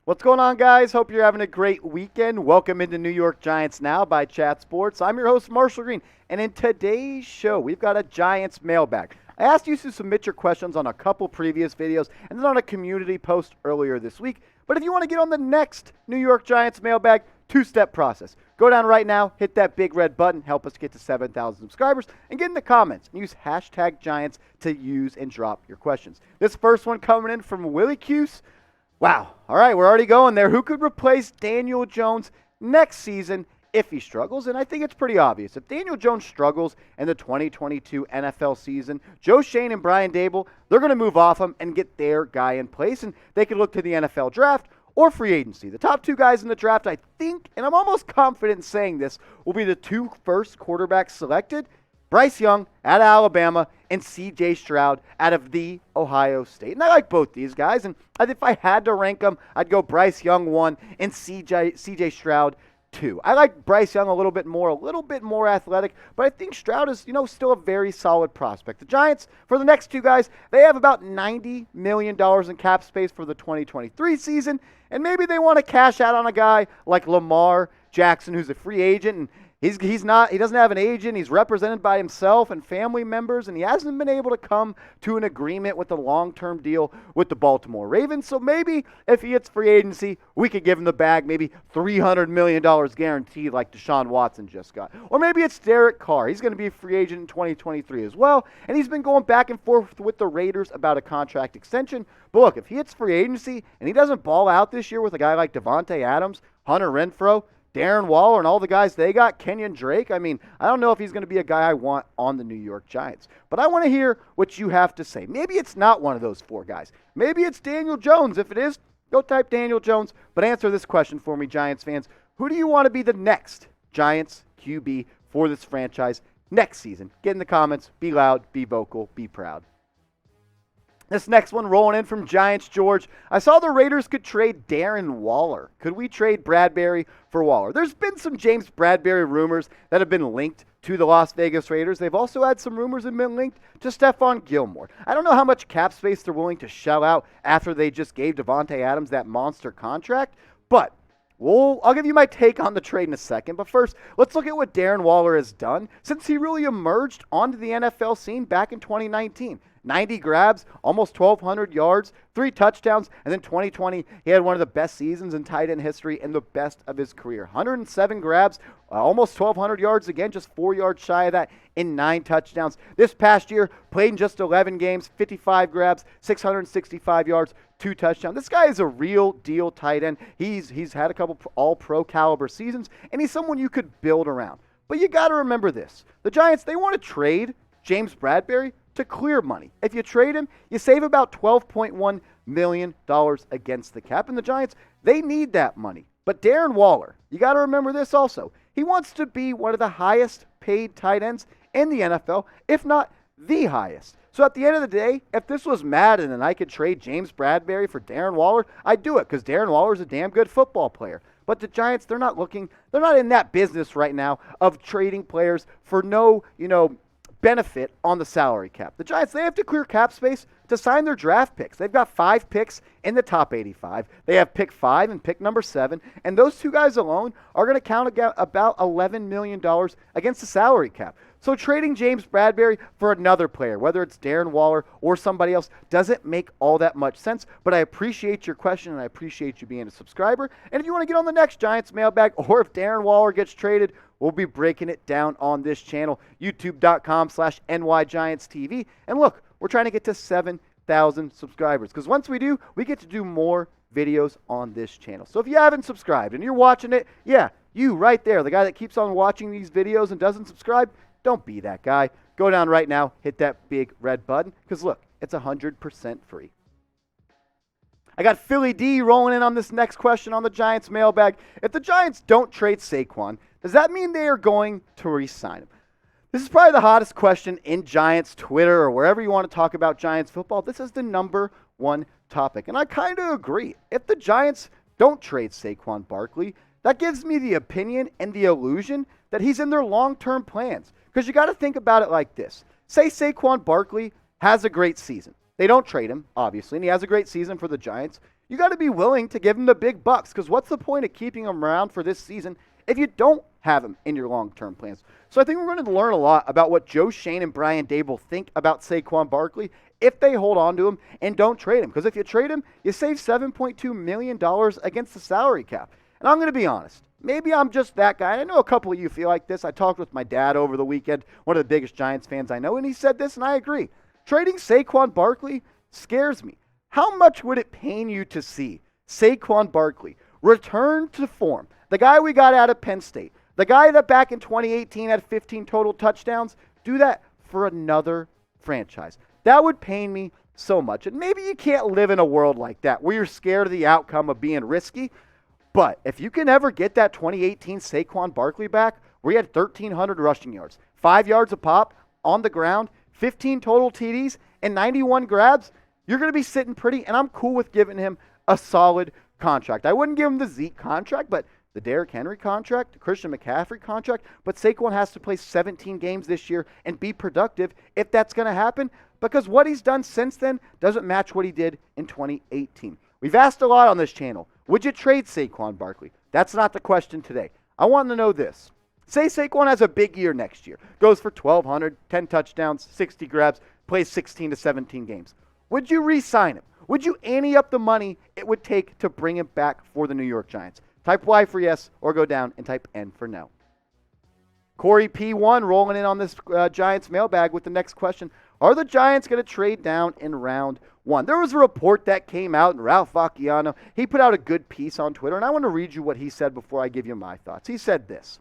What's going on, guys? Hope you're having a great weekend. Welcome into New York Giants Now by Chat Sports. I'm your host, Marshall Green, and in today's show, we've got a Giants mailbag. I asked you to submit your questions on a couple previous videos and then on a community post earlier this week. But if you want to get on the next New York Giants mailbag, two-step process. Go down right now, hit that big red button, help us get to 7,000 subscribers, and get in the comments and use hashtag Giants to use and drop your questions. This first one coming in from Willie Cuse. Wow. All right, we're already going there. Who could replace Daniel Jones next season if he struggles? And I think it's pretty obvious. If Daniel Jones struggles in the 2022 NFL season, Joe Schoen and Brian Daboll, they're going to move off him and get their guy in place, and they could look to the NFL draft or free agency. The top two guys in the draft, I think, and I'm almost confident in saying this, will be the two first quarterbacks selected, Bryce Young out of Alabama and C.J. Stroud out of the Ohio State. And I like both these guys, and if I had to rank them, I'd go Bryce Young 1 and C.J. Stroud 2. I like Bryce Young a little bit more athletic, but I think Stroud is, still a very solid prospect. The Giants, for the next two guys, they have about $90 million in cap space for the 2023 season, and maybe they want to cash out on a guy like Lamar Jackson, who's a free agent, and he doesn't have an agent. He's represented by himself and family members, and he hasn't been able to come to an agreement with a long-term deal with the Baltimore Ravens. So maybe if he hits free agency, we could give him the bag, maybe $300 million guaranteed like Deshaun Watson just got. Or maybe it's Derek Carr. He's going to be a free agent in 2023 as well, and he's been going back and forth with the Raiders about a contract extension. But look, if he hits free agency and he doesn't ball out this year with a guy like Devontae Adams, Hunter Renfrow, Darren Waller, and all the guys they got, Kenyon Drake. I don't know if he's going to be a guy I want on the New York Giants. But I want to hear what you have to say. Maybe it's not one of those four guys. Maybe it's Daniel Jones. If it is, go type Daniel Jones. But answer this question for me, Giants fans. Who do you want to be the next Giants QB for this franchise next season? Get in the comments. Be loud, be vocal, be proud. This next one rolling in from Giants George. I saw the Raiders could trade Darren Waller. Could we trade Bradberry for Waller? There's been some James Bradberry rumors that have been linked to the Las Vegas Raiders. They've also had some rumors that have been linked to Stephon Gilmore. I don't know how much cap space they're willing to shell out after they just gave Devontae Adams that monster contract, but I'll give you my take on the trade in a second, but first, let's look at what Darren Waller has done since he really emerged onto the NFL scene back in 2019. 90 grabs, almost 1,200 yards, 3 touchdowns, and then 2020, he had one of the best seasons in tight end history and the best of his career. 107 grabs, almost 1,200 yards again, just 4 yards shy of that in 9 touchdowns. This past year, played in just 11 games, 55 grabs, 665 yards, 2 touchdowns. This guy is a real deal tight end. He's had a couple all-pro caliber seasons, and he's someone you could build around. But you got to remember this. The Giants, they want to trade James Bradberry to clear money. If you trade him, you save about $12.1 million against the cap. And the Giants, they need that money. But Darren Waller, you got to remember this also. He wants to be one of the highest paid tight ends in the NFL, if not the highest. So at the end of the day, if this was Madden and I could trade James Bradberry for Darren Waller, I'd do it because Darren Waller's a damn good football player. But the Giants, they're not in that business right now of trading players for no, benefit on the salary cap. The Giants, they have to clear cap space to sign their draft picks. They've got 5 picks in the top 85. They have pick 5 and pick number 7, and those two guys alone are going to count about $11 million against the salary cap. So trading James Bradberry for another player, whether it's Darren Waller or somebody else, doesn't make all that much sense. But I appreciate your question, and I appreciate you being a subscriber. And if you want to get on the next Giants mailbag, or if Darren Waller gets traded, we'll be breaking it down on this channel, youtube.com/NYGiantsTV. And look, we're trying to get to 7,000 subscribers, because once we do, we get to do more videos on this channel. So if you haven't subscribed and you're watching it, yeah, you right there, the guy that keeps on watching these videos and doesn't subscribe, don't be that guy. Go down right now, hit that big red button, because look, it's 100% free. I got Philly D rolling in on this next question on the Giants mailbag. If the Giants don't trade Saquon, does that mean they are going to re-sign him? This is probably the hottest question in Giants Twitter or wherever you want to talk about Giants football. This is the number one topic, and I kind of agree. If the Giants don't trade Saquon Barkley, that gives me the opinion and the illusion that he's in their long-term plans. Because you got to think about it like this. Say Saquon Barkley has a great season. They don't trade him, obviously, and he has a great season for the Giants. you got to be willing to give him the big bucks, because what's the point of keeping him around for this season if you don't have him in your long-term plans? So I think we're going to learn a lot about what Joe Schoen and Brian Daboll think about Saquon Barkley if they hold on to him and don't trade him. Because if you trade him, you save $7.2 million against the salary cap. And I'm going to be honest. Maybe I'm just that guy. I know a couple of you feel like this. I talked with my dad over the weekend, one of the biggest Giants fans I know, and he said this, and I agree. Trading Saquon Barkley scares me. How much would it pain you to see Saquon Barkley return to form? The guy we got out of Penn State, the guy that back in 2018 had 15 total touchdowns, do that for another franchise. That would pain me so much. And maybe you can't live in a world like that where you're scared of the outcome of being risky. But if you can ever get that 2018 Saquon Barkley back, where he had 1,300 rushing yards, 5 yards a pop on the ground, 15 total TDs, and 91 grabs, you're going to be sitting pretty, and I'm cool with giving him a solid contract. I wouldn't give him the Zeke contract, but the Derrick Henry contract, the Christian McCaffrey contract, but Saquon has to play 17 games this year and be productive if that's going to happen, because what he's done since then doesn't match what he did in 2018. We've asked a lot on this channel. Would you trade Saquon Barkley? That's not the question today. I want to know this. Say Saquon has a big year next year, goes for 1,200, 10 touchdowns, 60 grabs, plays 16 to 17 games. Would you re-sign him? Would you ante up the money it would take to bring him back for the New York Giants? Type Y for yes, or go down and type N for no. Corey P1 rolling in on this Giants mailbag with the next question. Are the Giants going to trade down in round one? There was a report that came out, and Ralph Vacchiano, he put out a good piece on Twitter, and I want to read you what he said before I give you my thoughts. He said this.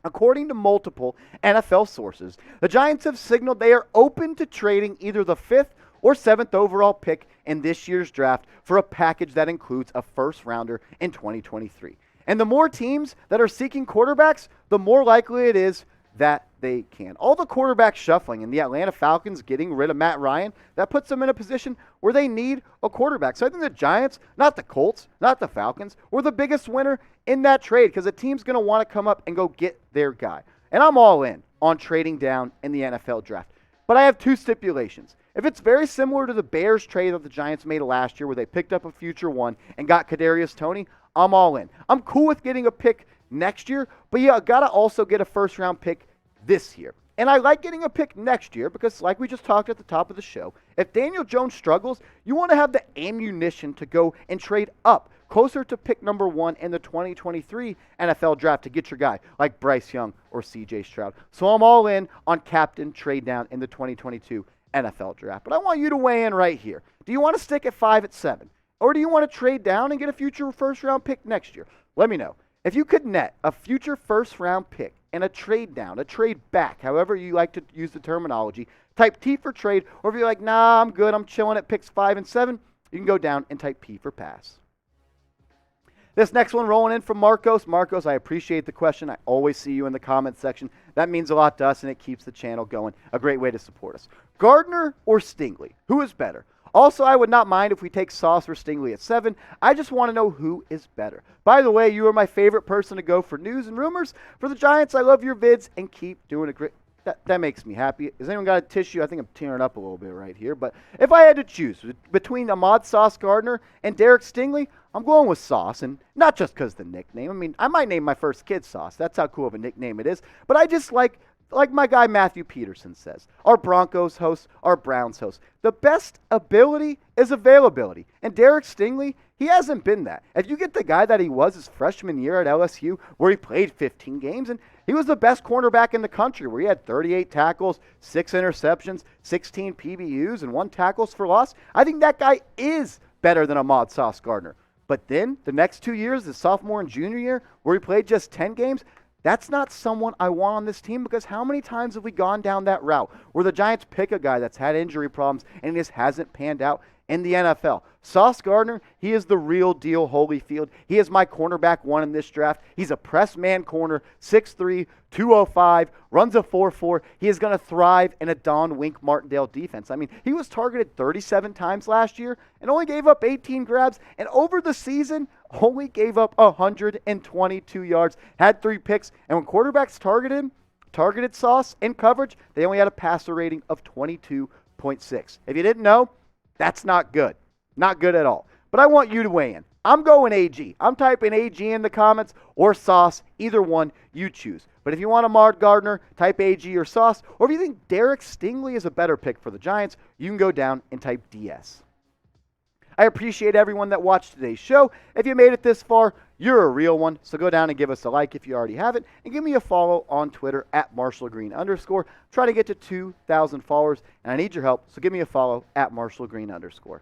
According to multiple NFL sources, the Giants have signaled they are open to trading either the 5th or 7th overall pick in this year's draft for a package that includes a first-rounder in 2023. And the more teams that are seeking quarterbacks, the more likely it is that they can. All the quarterback shuffling and the Atlanta Falcons getting rid of Matt Ryan, that puts them in a position where they need a quarterback. So I think the Giants, not the Colts, not the Falcons, were the biggest winner in that trade, because the team's going to want to come up and go get their guy. And I'm all in on trading down in the NFL draft. But I have two stipulations. If it's very similar to the Bears trade that the Giants made last year, where they picked up a future one and got Kadarius Toney, I'm all in. I'm cool with getting a pick next year, but you got to also get a first-round pick this year. And I like getting a pick next year because, like we just talked at the top of the show, if Daniel Jones struggles, you want to have the ammunition to go and trade up closer to pick number 1 in the 2023 NFL draft to get your guy like Bryce Young or C.J. Stroud. So I'm all in on captain trade down in the 2022 NFL draft. But I want you to weigh in right here. Do you want to stick at 5 at 7? Or do you want to trade down and get a future first-round pick next year? Let me know. If you could net a future first-round pick and a trade down, a trade back, however you like to use the terminology, type T for trade, or if you're like, nah, I'm good, I'm chilling at picks 5 and 7, you can go down and type P for pass. This next one rolling in from Marcos. Marcos, I appreciate the question. I always see you in the comments section. That means a lot to us, and it keeps the channel going. A great way to support us. Gardner or Stingley? Who is better? Also, I would not mind if we take Sauce or Stingley at 7. I just want to know who is better. By the way, you are my favorite person to go for news and rumors. For the Giants, I love your vids, and keep doing a great... That makes me happy. Has anyone got a tissue? I think I'm tearing up a little bit right here. But if I had to choose between Ahmad Sauce Gardner and Derek Stingley, I'm going with Sauce. And not just because of the nickname. I mean, I might name my first kid Sauce. That's how cool of a nickname it is. But I just like my guy Matthew Peterson says, our Broncos host, our Browns host, the best ability is availability. And Derek Stingley, he hasn't been that. If you get the guy that he was his freshman year at LSU, where he played 15 games, and he was the best cornerback in the country, where he had 38 tackles, 6 interceptions, 16 PBUs, and 1 tackles for loss, I think that guy is better than Ahmad Sauce Gardner. But then, the next 2 years, the sophomore and junior year, where he played just 10 games, that's not someone I want on this team, because how many times have we gone down that route where the Giants pick a guy that's had injury problems and just hasn't panned out in the NFL? Sauce Gardner, he is the real deal Holyfield. He is my cornerback 1 in this draft. He's a press man corner, 6'3", 205, runs a 4.4. He is going to thrive in a Don Wink Martindale defense. I mean, he was targeted 37 times last year and only gave up 18 grabs, and over the season only gave up 122 yards, had 3 picks, and when quarterbacks targeted Sauce in coverage, they only had a passer rating of 22.6. If you didn't know, that's not good. Not good at all. But I want you to weigh in. I'm going AG. I'm typing AG in the comments or Sauce, either one you choose. But if you want Ahmad Gardner, type AG or Sauce. Or if you think Derek Stingley is a better pick for the Giants, you can go down and type DS. I appreciate everyone that watched today's show. If you made it this far, you're a real one. So go down and give us a like if you already haven't. And give me a follow on Twitter at @MarshallGreen_. Try to get to 2,000 followers. And I need your help. So give me a follow at @MarshallGreen_.